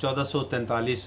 1443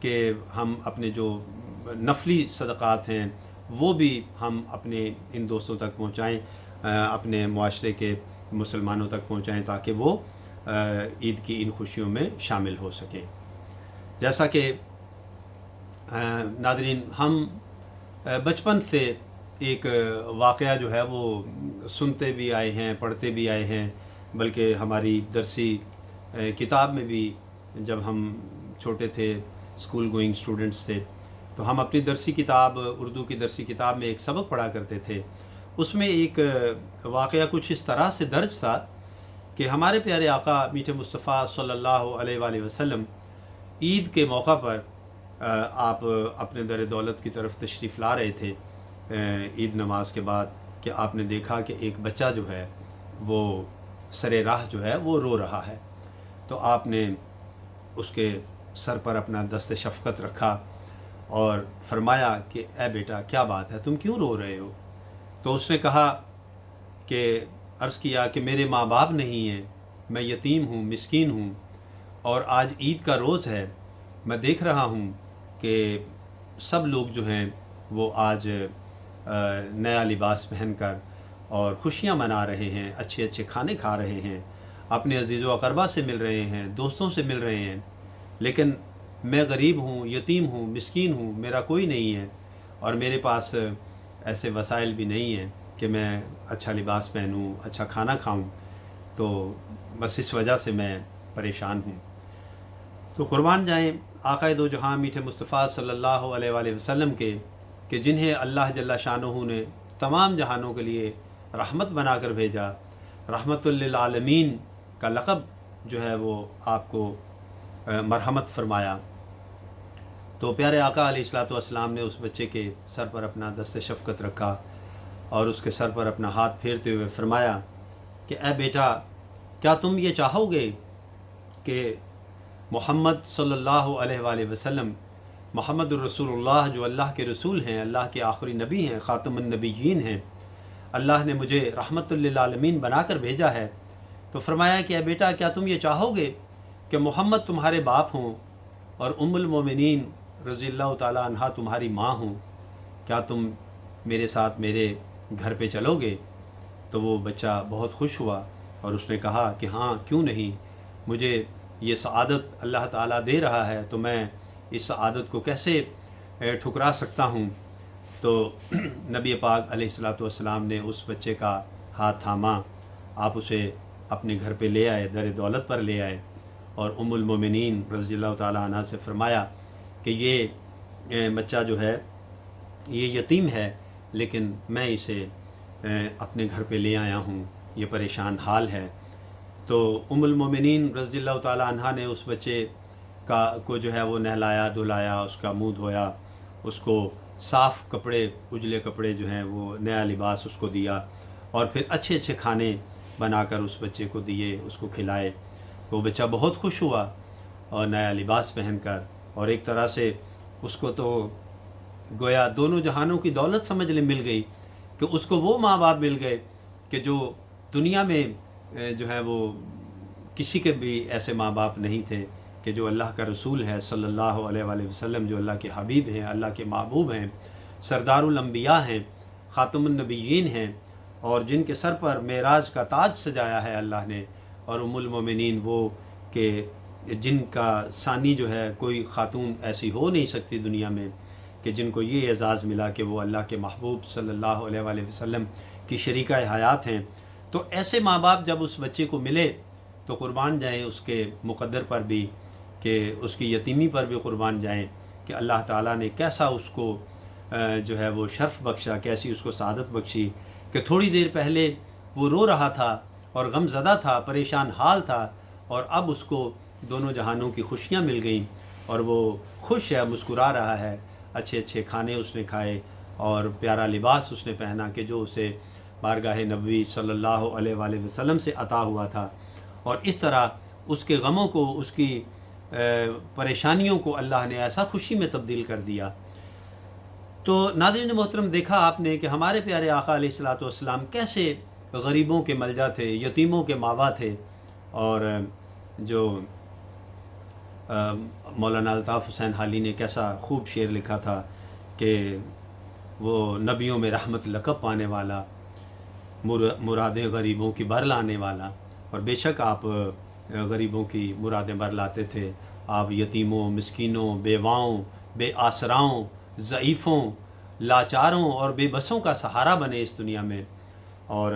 کہ ہم اپنے جو نفلی صدقات ہیں وہ بھی ہم اپنے ان دوستوں تک پہنچائیں، اپنے معاشرے کے مسلمانوں تک پہنچائیں، تاکہ وہ عید کی ان خوشیوں میں شامل ہو سکیں۔ جیسا کہ ناظرین، ہم بچپن سے ایک واقعہ جو ہے وہ سنتے بھی آئے ہیں، پڑھتے بھی آئے ہیں، بلکہ ہماری درسی کتاب میں بھی جب ہم چھوٹے تھے، اسکول گوئنگ اسٹوڈنٹس تھے، تو ہم اپنی درسی کتاب، اردو کی درسی کتاب میں ایک سبق پڑھا کرتے تھے۔ اس میں ایک واقعہ کچھ اس طرح سے درج تھا کہ ہمارے پیارے آقا میٹھے مصطفیٰ صلی اللہ علیہ وآلہ وسلم عید کے موقع پر آپ اپنے در دولت کی طرف تشریف لا رہے تھے عید نماز کے بعد، کہ آپ نے دیکھا کہ ایک بچہ جو ہے وہ سر راہ جو ہے وہ رو رہا ہے۔ تو آپ نے اس کے سر پر اپنا دست شفقت رکھا اور فرمایا کہ اے بیٹا کیا بات ہے، تم کیوں رو رہے ہو؟ تو اس نے کہا کہ عرض کیا کہ میرے ماں باپ نہیں ہیں، میں یتیم ہوں، مسکین ہوں، اور آج عید کا روز ہے، میں دیکھ رہا ہوں کہ سب لوگ جو ہیں وہ آج نیا لباس پہن کر اور خوشیاں منا رہے ہیں، اچھے اچھے کھانے کھا رہے ہیں، اپنے عزیز و اقربا سے مل رہے ہیں، دوستوں سے مل رہے ہیں، لیکن میں غریب ہوں، یتیم ہوں، مسکین ہوں، میرا کوئی نہیں ہے، اور میرے پاس ایسے وسائل بھی نہیں ہیں کہ میں اچھا لباس پہنوں، اچھا کھانا کھاؤں، تو بس اس وجہ سے میں پریشان ہوں۔ تو قربان جائیں آقا دو جہاں میٹھے مصطفیٰ صلی اللہ علیہ وآلہ وسلم کے، کہ جنہیں اللہ جل شانہ نے تمام جہانوں کے لیے رحمت بنا کر بھیجا، رحمت للعالمین کا لقب جو ہے وہ آپ کو مرحمت فرمایا۔ تو پیارے آقا علیہ الصلوۃ والسلام نے اس بچے کے سر پر اپنا دست شفقت رکھا اور اس کے سر پر اپنا ہاتھ پھیرتے ہوئے فرمایا کہ اے بیٹا، کیا تم یہ چاہو گے کہ محمد صلی اللہ علیہ وآلہ وسلم، محمد الرسول اللہ، جو اللہ کے رسول ہیں، اللہ کے آخری نبی ہیں، خاتم النبیین ہیں، اللہ نے مجھے رحمت للعالمین بنا کر بھیجا ہے، تو فرمایا کہ اے بیٹا، کیا تم یہ چاہو گے کہ محمد تمہارے باپ ہوں اور ام المومنین رضی اللہ تعالی عنہا تمہاری ماں ہوں؟ کیا تم میرے ساتھ میرے گھر پہ چلو گے؟ تو وہ بچہ بہت خوش ہوا اور اس نے کہا کہ ہاں، کیوں نہیں، مجھے یہ سعادت اللہ تعالیٰ دے رہا ہے تو میں اس سعادت کو کیسے ٹھکرا سکتا ہوں؟ تو نبی پاک علیہ الصلوۃ والسلام نے اس بچے کا ہاتھ تھاما، آپ اسے اپنے گھر پہ لے آئے، در دولت پر لے آئے، اور ام المومنین رضی اللہ تعالیٰ عنہ سے فرمایا کہ یہ بچہ جو ہے یہ یتیم ہے، لیکن میں اسے اپنے گھر پہ لے آیا ہوں، یہ پریشان حال ہے۔ تو ام المومنین رضی اللہ تعالیٰ عنہ نے اس بچے کو جو ہے وہ نہلایا، دھلایا، اس کا منہ دھویا، اس کو صاف کپڑے، اجلے کپڑے جو ہیں وہ نیا لباس اس کو دیا، اور پھر اچھے اچھے کھانے بنا کر اس بچے کو دیے، اس کو کھلائے۔ وہ بچہ بہت خوش ہوا اور نیا لباس پہن کر، اور ایک طرح سے اس کو تو گویا دونوں جہانوں کی دولت سمجھ لے مل گئی، کہ اس کو وہ ماں باپ مل گئے کہ جو دنیا میں جو ہے وہ کسی کے بھی ایسے ماں باپ نہیں تھے، کہ جو اللہ کا رسول ہے صلی اللہ علیہ وآلہ وسلم، جو اللہ کے حبیب ہیں، اللہ کے محبوب ہیں، سردار الانبیاء ہیں، خاتم النبیین ہیں، اور جن کے سر پر معراج کا تاج سجایا ہے اللہ نے، اور ام المومنین وہ کہ جن کا ثانی جو ہے کوئی خاتون ایسی ہو نہیں سکتی دنیا میں کہ جن کو یہ اعزاز ملا کہ وہ اللہ کے محبوب صلی اللہ علیہ وآلہ وسلم کی شریکہ حیات ہیں۔ تو ایسے ماں باپ جب اس بچے کو ملے تو قربان جائیں اس کے مقدر پر بھی، کہ اس کی یتیمی پر بھی قربان جائیں، کہ اللہ تعالیٰ نے کیسا اس کو جو ہے وہ شرف بخشا، کیسی اس کو سعادت بخشی، کہ تھوڑی دیر پہلے وہ رو رہا تھا اور غم زدہ تھا، پریشان حال تھا، اور اب اس کو دونوں جہانوں کی خوشیاں مل گئیں، اور وہ خوش ہے، مسکرا رہا ہے، اچھے اچھے کھانے اس نے کھائے اور پیارا لباس اس نے پہنا کہ جو اسے بارگاہ نبوی صلی اللہ علیہ وآلہ وسلم سے عطا ہوا تھا، اور اس طرح اس کے غموں کو، اس کی پریشانیوں کو اللہ نے ایسا خوشی میں تبدیل کر دیا۔ تو ناظرین محترم، دیکھا آپ نے کہ ہمارے پیارے آقا علیہ الصلوۃ والسلام کیسے غریبوں کے ملجا تھے، یتیموں کے ماوا تھے، اور جو مولانا الطاف حسین حالی نے کیسا خوب شعر لکھا تھا کہ وہ نبیوں میں رحمت لقب پانے والا، مرادیں غریبوں کی بر لانے والا، اور بے شک آپ غریبوں کی مرادیں بر لاتے تھے۔ آپ یتیموں، مسکینوں، بیواؤں، بے آسراؤں، ضعیفوں، لاچاروں اور بے بسوں کا سہارا بنے اس دنیا میں، اور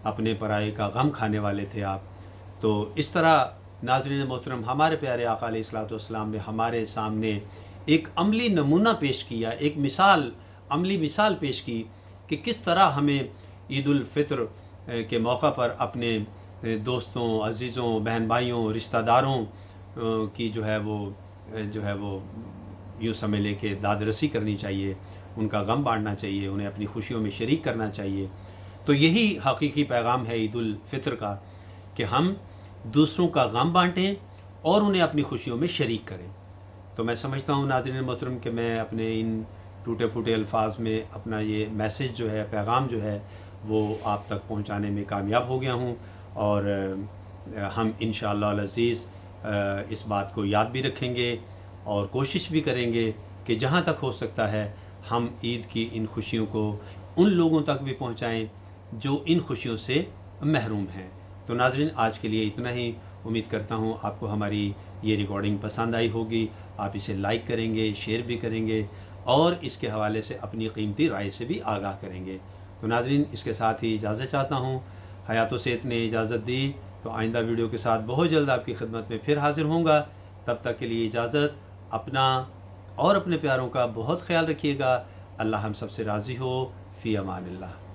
اپنے پرائے کا غم کھانے والے تھے آپ۔ تو اس طرح ناظرین محترم، ہمارے پیارے آقا علیہ الصلوۃ والسلام نے ہمارے سامنے ایک عملی نمونہ پیش کیا، ایک عملی مثال پیش کی کہ کس طرح ہمیں عید الفطر کے موقع پر اپنے دوستوں، عزیزوں، بہن بھائیوں، رشتہ داروں کی جو ہے وہ یوں سمجھ لے کہ داد رسی کرنی چاہیے، ان کا غم بانٹنا چاہیے، انہیں اپنی خوشیوں میں شریک کرنا چاہیے۔ تو یہی حقیقی پیغام ہے عید الفطر کا، کہ ہم دوسروں کا غم بانٹیں اور انہیں اپنی خوشیوں میں شریک کریں۔ تو میں سمجھتا ہوں ناظرین محترم کہ میں اپنے ان ٹوٹے پھوٹے الفاظ میں اپنا یہ میسیج جو ہے، پیغام جو ہے، وہ آپ تک پہنچانے میں کامیاب ہو گیا ہوں، اور ہم انشاءاللہ العزیز اس بات کو یاد بھی رکھیں گے اور کوشش بھی کریں گے کہ جہاں تک ہو سکتا ہے ہم عید کی ان خوشیوں کو ان لوگوں تک بھی پہنچائیں جو ان خوشیوں سے محروم ہیں۔ تو ناظرین، آج کے لیے اتنا ہی۔ امید کرتا ہوں آپ کو ہماری یہ ریکارڈنگ پسند آئی ہوگی، آپ اسے لائک کریں گے، شیئر بھی کریں گے، اور اس کے حوالے سے اپنی قیمتی رائے سے بھی آگاہ کریں گے۔ تو ناظرین، اس کے ساتھ ہی اجازت چاہتا ہوں۔ حیات و صحت نے اجازت دی، تو آئندہ ویڈیو کے ساتھ بہت جلد آپ کی خدمت میں پھر حاضر ہوں گا۔ تب تک کے لیے اجازت، اپنا اور اپنے پیاروں کا بہت خیال رکھیے گا۔ اللہ ہم سب سے راضی ہو۔ فی امان اللہ۔